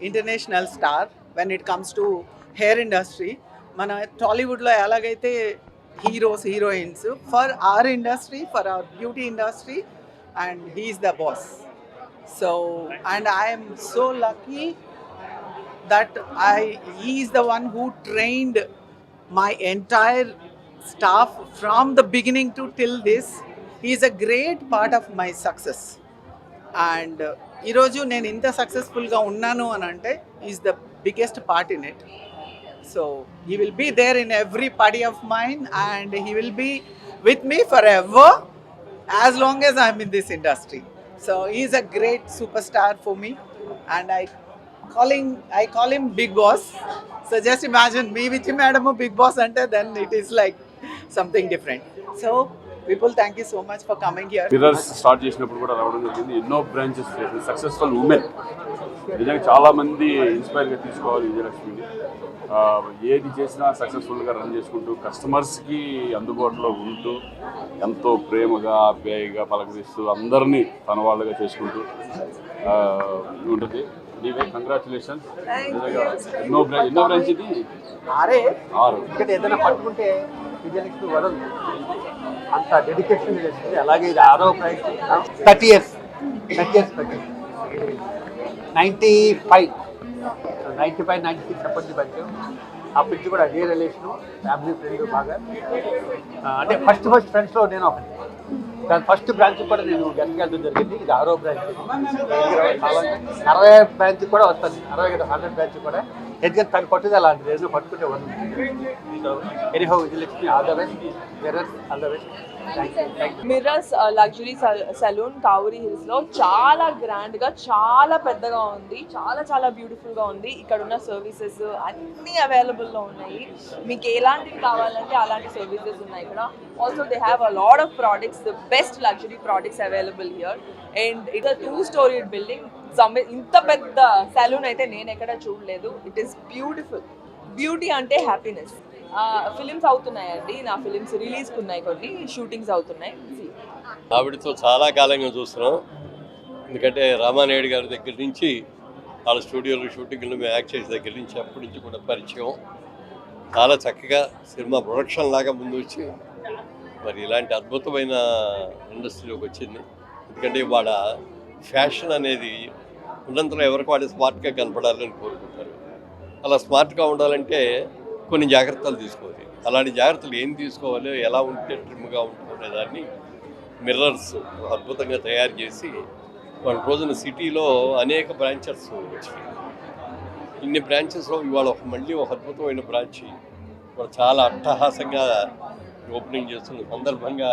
International star when it comes to hair industry. మన టాలీవుడ్లో ఎలాగైతే heroes heroines, for our industry, for our beauty industry, and he is the boss. So and I'm so lucky that he is the one who trained my entire staff from the beginning to till this. He is a great part of my success. And ఈరోజు నేను ఇంత సక్సెస్ఫుల్గా ఉన్నాను అని అంటే is the biggest part in it. So he will be there in every party of mine and he will be with me forever as long as I'm in this industry. So he is a great superstar for me and I call him Big Boss. So just imagine me with him, Madam Big Boss, and then it is like something different. So people, thank you so much for coming here. Mirrors start చేసినప్పుడు కూడా రావడం జరిగింది. ఎన్నో branches చేసి successful women నిజంగా చాలామంది ఇన్స్పైర్గా తీసుకోవాలి విజయలక్ష్మిని. ఏది చేసినా సక్సెస్ఫుల్గా రన్ చేసుకుంటూ కస్టమర్స్కి అందుబాటులో ఉంటూ ఎంతో ప్రేమగా ఆప్యాయంగా పలకరిస్తూ అందరినీ తన వాళ్ళగా చేసుకుంటూ ఉంటుంది. నీవే కంగ్రాచులేషన్స్. ఎన్నో బ్రాంచ్ ఇది 6 ఇక్కడ ఏదైనా పట్టుకుంటే విజయలక్ష్మి వదలదు, అంత డెడికేషన్ చేస్తుంది. అలాగే ఇది 6వ బ్రాంచ్. 30 years 95 96 అప్పటి నుంచి అప్పటి నుంచి కూడా అదే రిలేషను, ఫ్యామిలీ ఫ్రెండ్ బాగా. అంటే ఫస్ట్ ఫ్రెండ్స్లో నేను ఒకటి. దాని ఫస్ట్ బ్రాంచ్ కూడా నేను గెస్ట్కి వెళ్ళడం జరిగింది. ఇది 6వ బ్రాంచ్. 60 బ్రాంచ్ కూడా వస్తుంది, 100 బ్రాంచ్ కూడా. ఎందుకంటే తను పట్టుది అలాంటిది, ఏదైనా పట్టుకుంటే వస్తుంది. So anyhow Vijayalakshmi, all the best. Mirrors, all the best. Mirrors luxury salon Kavuri hills లో చాలా గ్రాండ్ గా, చాలా పెద్దగా ఉంది, చాలా బ్యూటిఫుల్ గా ఉంది. ఇక్కడ ఉన్న సర్వీసెస్ అన్ని అవైలబుల్ లో ఉన్నాయి. మీకు ఎలాంటివి కావాలంటే అలాంటి సర్వీసెస్ ఉన్నాయి ఇక్కడ. Also they have a lot of products, the best luxury products available here. And it's 2-story building. ఇంత పెద్ద సెలూన్ అయితే నేను ఎక్కడ చూడలేదు. It is beautiful. బ్యూటీ అంటే హ్యాపీనెస్. ఫిలిమ్స్ అవుతున్నాయండి, నా ఫిలిమ్స్ రిలీజ్కి ఉన్నాయి, కొన్ని షూటింగ్స్ అవుతున్నాయి. ఆవిడతో చాలా కాలంగా చూస్తున్నాం. ఎందుకంటే రామానాయుడు గారి దగ్గర నుంచి వాళ్ళ స్టూడియోలో షూటింగ్లు మేము యాక్ట్ చేసే దగ్గర నుంచి అప్పటి నుంచి కూడా పరిచయం. చాలా చక్కగా సినిమా ప్రొడక్షన్ లాగా ముందు వచ్చి మరి ఇలాంటి అద్భుతమైన ఇండస్ట్రీలోకి వచ్చింది. ఎందుకంటే వాళ్ళ ఫ్యాషన్ అనేది ఉన్నంతలో ఎవరికి వాళ్ళు స్మార్ట్గా కనపడాలని కోరుకుంటారు. అలా స్మార్ట్గా ఉండాలంటే కొన్ని జాగ్రత్తలు తీసుకోవాలి. అలాంటి జాగ్రత్తలు ఏం తీసుకోవాలి, ఎలా ఉంటే ట్రిమ్గా ఉంటునే దాన్ని మిర్రర్స్ అద్భుతంగా తయారు చేసి వాళ్ళ రోజున సిటీలో అనేక బ్రాంచెస్ వచ్చాయి. ఇన్ని బ్రాంచెస్లో ఇవాళ మళ్ళీ ఒక అద్భుతమైన బ్రాంచ్ వాళ్ళు చాలా అట్టహాసంగా ఓపెనింగ్ చేస్తున్న సందర్భంగా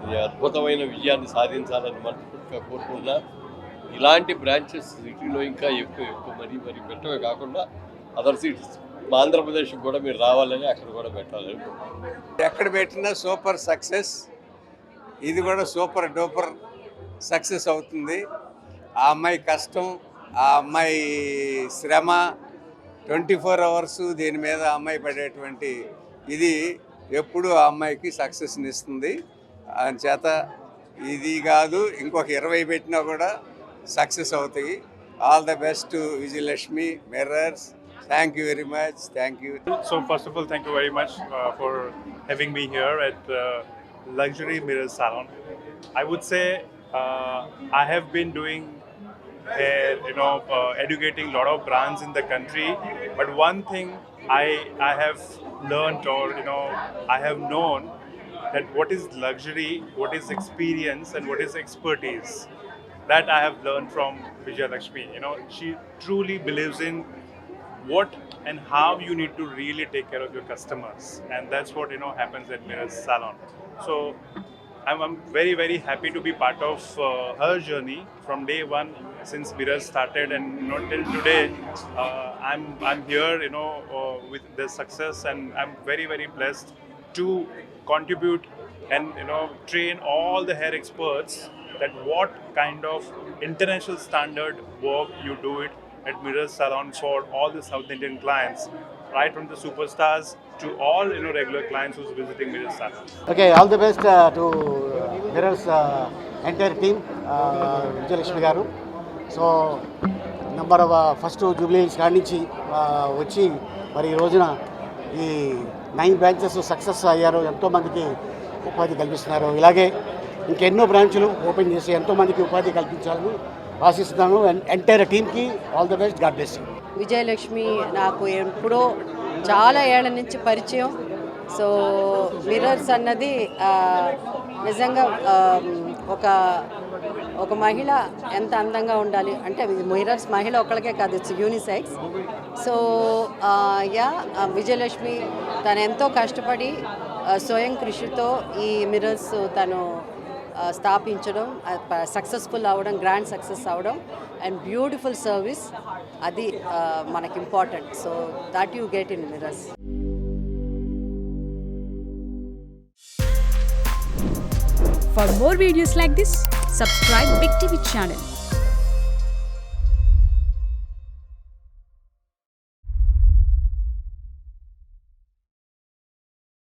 ఇది అద్భుతమైన విజయాన్ని సాధించాలని మనస్ఫూర్తిగా కోరుకుంటున్నా. ఇలాంటి బ్రాంచెస్ సిటీలో ఇంకా ఎక్కువ మరీ పెట్టవే కాకుండా అదర్ సిటీస్ మా ఆంధ్రప్రదేశ్కి కూడా మీరు రావాలని అక్కడ కూడా పెట్టాలని. ఎక్కడ పెట్టినా సూపర్ సక్సెస్. ఇది కూడా సూపర్ డూపర్ సక్సెస్ అవుతుంది. ఆ అమ్మాయి కష్టం, ఆ అమ్మాయి శ్రమ, 24 hours దీని మీద ఆ అమ్మాయి పడేటువంటి ఇది ఎప్పుడు ఆ అమ్మాయికి సక్సెస్ని ఇస్తుంది. చేత ఇది కాదు ఇంకొక 20 పెట్టినా కూడా సక్సెస్ అవుతాయి. All the best Vijayalakshmi, mirrors. Thank you very much. Thank you. So first of all, thank you very much for having me here at Luxury Mirrors Salon. I would say I have been doing hair, educating a lot of brands in the country. But one thing I have learned, or I have known that what is luxury, what is experience, and what is expertise. That I have learned from Vijayalakshmi. She truly believes in what and how you need to really take care of your customers, and that's what happens at Mirrors Salon. So I'm very happy to be part of her journey from day one since Mirrors started, and till today I'm here with the success, and I'm very blessed to contribute and train all the hair experts that what kind of international standard work you do it at Mirrors Salon for all the South Indian clients, right from the superstars to all regular clients who's visiting Mirrors Salon. Okay, all the best to Mirrors entire team, Vijayalakshmi garu. So number first Jubilee hills కాడి నుంచి వచ్చి మరి ఈ రోజున ఈ 9 branches success అయ్యారు. ఎంతోమందికి ఉపాధి కల్పిస్తున్నారు. ఇలాగే ఇంకెన్నో బ్రాంచులు ఓపెన్ చేసి ఎంతోమందికి ఉపాధి కల్పించాలని ఆశిస్తున్నాను. ఎంటైర్ టీమ్కి all the best. God bless you. Vijayalakshmi నాకు ఎప్పుడో చాలా ఏళ్ల నుంచి పరిచయం. సో మిర్రర్స్ అన్నది నిజంగా ఒక మహిళ ఎంత అందంగా ఉండాలి అంటే మిర్రర్స్ మహిళ ఒక్కళ్ళకే కాదు, ఇట్స్ యూనిసెక్స్. సో విజయలక్ష్మి తను ఎంతో కష్టపడి స్వయం కృషితో ఈ మిర్రర్స్ తను స్థాపించడం, సక్సెస్ఫుల్ అవ్వడం, గ్రాండ్ సక్సెస్ అవ్వడం అండ్ బ్యూటిఫుల్ సర్వీస్, అది మనకి important. So that you get in mirrors. For more videos like this, subscribe Big TV channel.